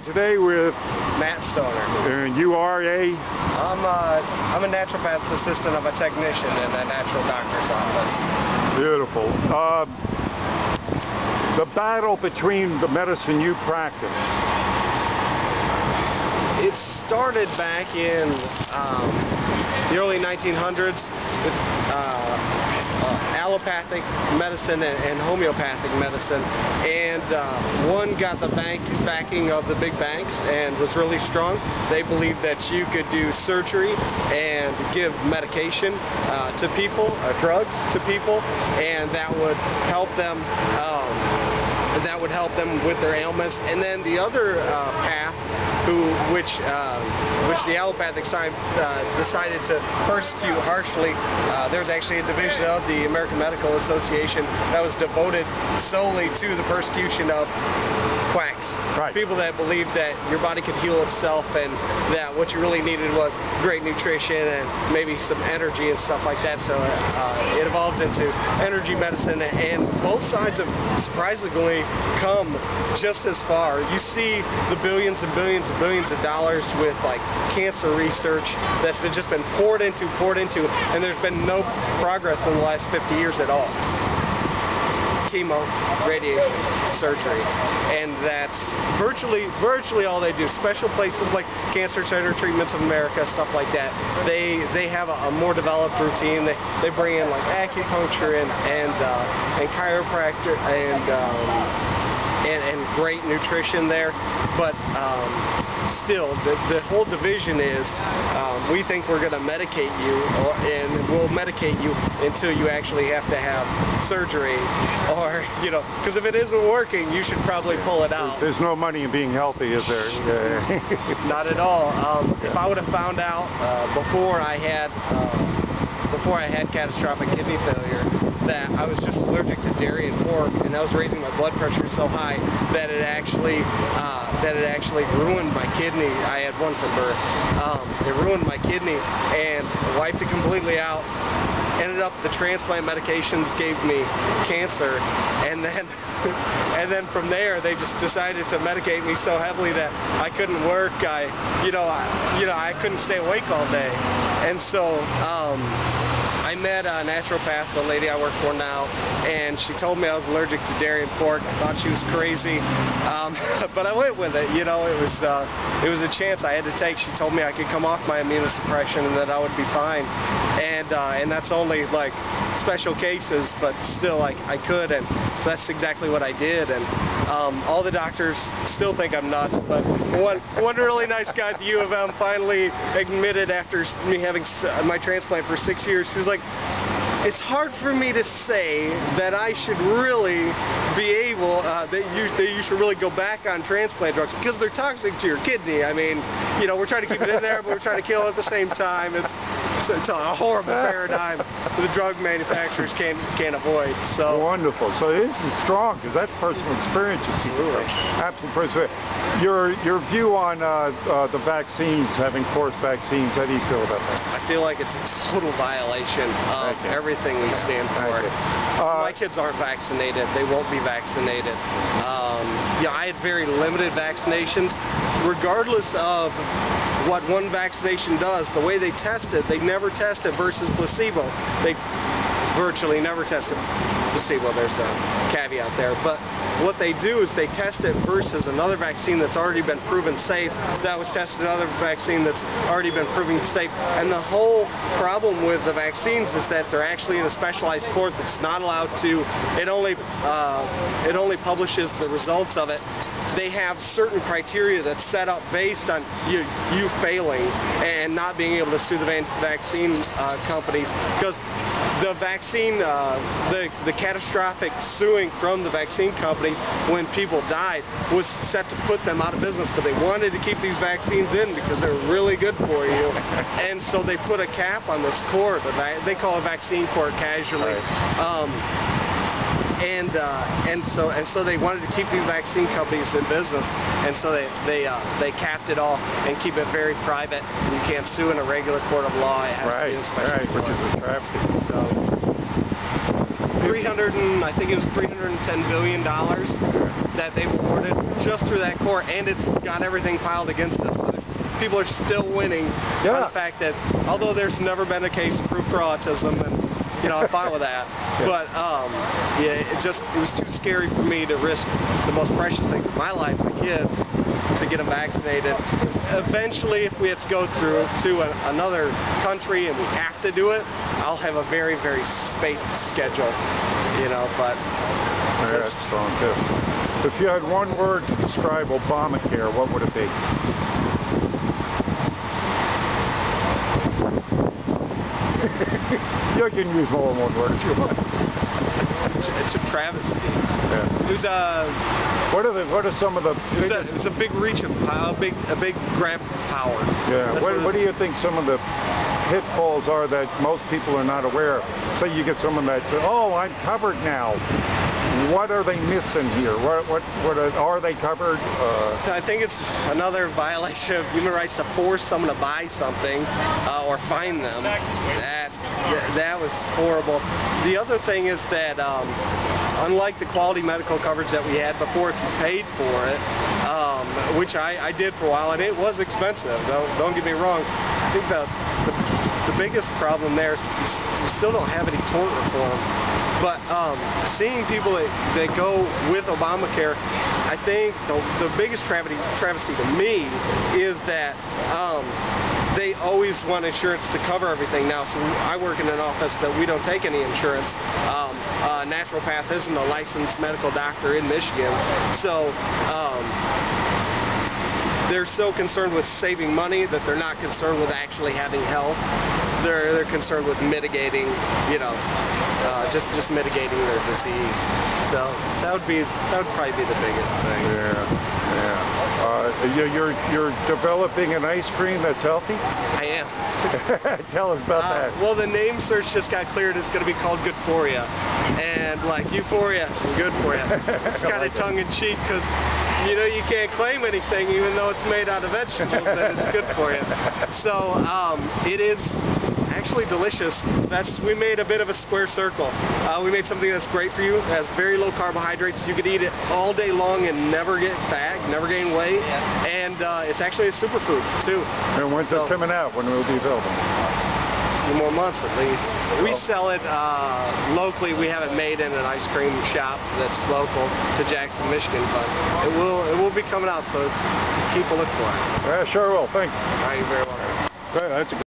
Today with Matt Stoner. and you are a I'm a naturopath's assistant of a technician in a natural doctor's office. beautiful. The battle between the medicine you practice. It started back in the early 1900s with allopathic medicine and homeopathic medicine, and one got the backing of the big banks and was really strong. They believed that you could do surgery and give medication to people, drugs to people, and that would help them. With their ailments. And then the other path, which the allopathic side decided to persecute harshly. There's actually a division of the American Medical Association that was devoted solely to the persecution of quacks. Right. People that believed that your body could heal itself and that what you really needed was great nutrition and maybe some energy and stuff like that. So it evolved into energy medicine, and both sides have surprisingly come just as far. You see the billions and billions and billions of dollars with like cancer research that's just been poured into, and there's been no progress in the last 50 years at all. Chemo, radiation, surgery, and that's virtually all they do. Special places like Cancer Center Treatments of America, stuff like that, they have a more developed routine. They bring in like acupuncture and chiropractor and great nutrition there, but still the whole division is we think we're going to medicate you, and we'll medicate you until you actually have to have surgery, or because if it isn't working, you should probably pull it out. There's no money in being healthy, is there? Not at all. If I would have found out before I had catastrophic kidney failure that I was just allergic to dairy and pork, and that was raising my blood pressure so high that it actually ruined my kidney. I had one from birth. It ruined my kidney and wiped it completely out. Ended up the transplant medications gave me cancer, and then from there they just decided to medicate me so heavily that I couldn't work. I couldn't stay awake all day, and so I met a naturopath, the lady I work for now, and she told me I was allergic to dairy and pork. I thought she was crazy, but I went with it. It was a chance I had to take. She told me I could come off my immunosuppression and that I would be fine, and that's only like special cases, but still I could, and so that's exactly what I did. And all the doctors still think I'm nuts, but one really nice guy at the U of M finally admitted after me having my transplant for 6 years, he's like, it's hard for me to say that I should really be able, that you should really go back on transplant drugs because they're toxic to your kidney. I mean, we're trying to keep it in there, but we're trying to kill it at the same time. It's a horrible paradigm the drug manufacturers can't avoid. So wonderful. So this is strong because that's personal experience. Absolutely. Absolute personal. Your view on the vaccines, having forced vaccines, how do you feel about that? I feel like it's a total violation of everything we stand for. My kids aren't vaccinated. They won't be vaccinated. I had very limited vaccinations. Regardless of what one vaccination does, the way they test it, they never test it versus placebo. They virtually never test it placebo. There's a caveat there, but what they do is they test it versus another vaccine that's already been proven safe, that was tested another vaccine that's already been proven safe. And the whole problem with the vaccines is that they're actually in a specialized court that's not allowed to, it only publishes the results of it. They have certain criteria that's set up based on you failing and not being able to sue the vaccine companies, because the vaccine, the catastrophic suing from the vaccine companies when people died was set to put them out of business, but they wanted to keep these vaccines in because they're really good for you, and so they put a cap on this court. They call it vaccine court casually. And so they wanted to keep these vaccine companies in business, and so they capped it all and keep it very private. You can't sue in a regular court of law. It has to be in a special court. Which is a travesty. So I think it was $310 billion that they've awarded just through that court, and it's got everything filed against us. So people are still winning on the fact that although there's never been a case approved for autism, and I'm fine with that. But it was too scary for me to risk the most precious things of my life, the kids, to get them vaccinated. Eventually, if we have to go through to another country and we have to do it, I'll have a very, very spaced schedule, but that's strong too. If you had one word to describe Obamacare, what would it be? You can use more than one word if you want. It's a travesty. Yeah. It was What are some of the? It's a big reach of power, a big grab of power. Yeah. What do you think some of the pitfalls are that most people are not aware of? Say you get someone that says, "Oh, I'm covered now." What are they missing here? What are they covered? I think it's another violation of human rights to force someone to buy something or fine them. That was horrible. The other thing is that unlike the quality medical coverage that we had before, if you paid for it, which I did for a while, and it was expensive. Don't get me wrong. I think the biggest problem there is we still don't have any tort reform. But seeing people that go with Obamacare, I think the biggest travesty to me is that they always want insurance to cover everything now. So I work in an office that we don't take any insurance. A naturopath isn't a licensed medical doctor in Michigan. So they're so concerned with saving money that they're not concerned with actually having health. They're concerned with mitigating, just mitigating their disease. So that would probably be the biggest thing. You're developing an ice cream that's healthy? I am. Tell us about that. Well, the name search just got cleared. It's going to be called Good For Ya, and like Euphoria, good for you. It's kind of tongue-in-cheek because you can't claim anything even though it's made out of vegetables that it's good for you. So it is actually delicious. We made a bit of a square circle. We made something that's great for you. It has very low carbohydrates. You could eat it all day long and never get fat, never gain weight. And it's actually a superfood too. And when's this coming out? When will it be available? A few more months at least. We sell it locally. We have it made in an ice cream shop that's local to Jackson, Michigan, but it will be coming out, so keep a look for it. Yeah, sure will. Thanks. All right, you're very welcome. That's a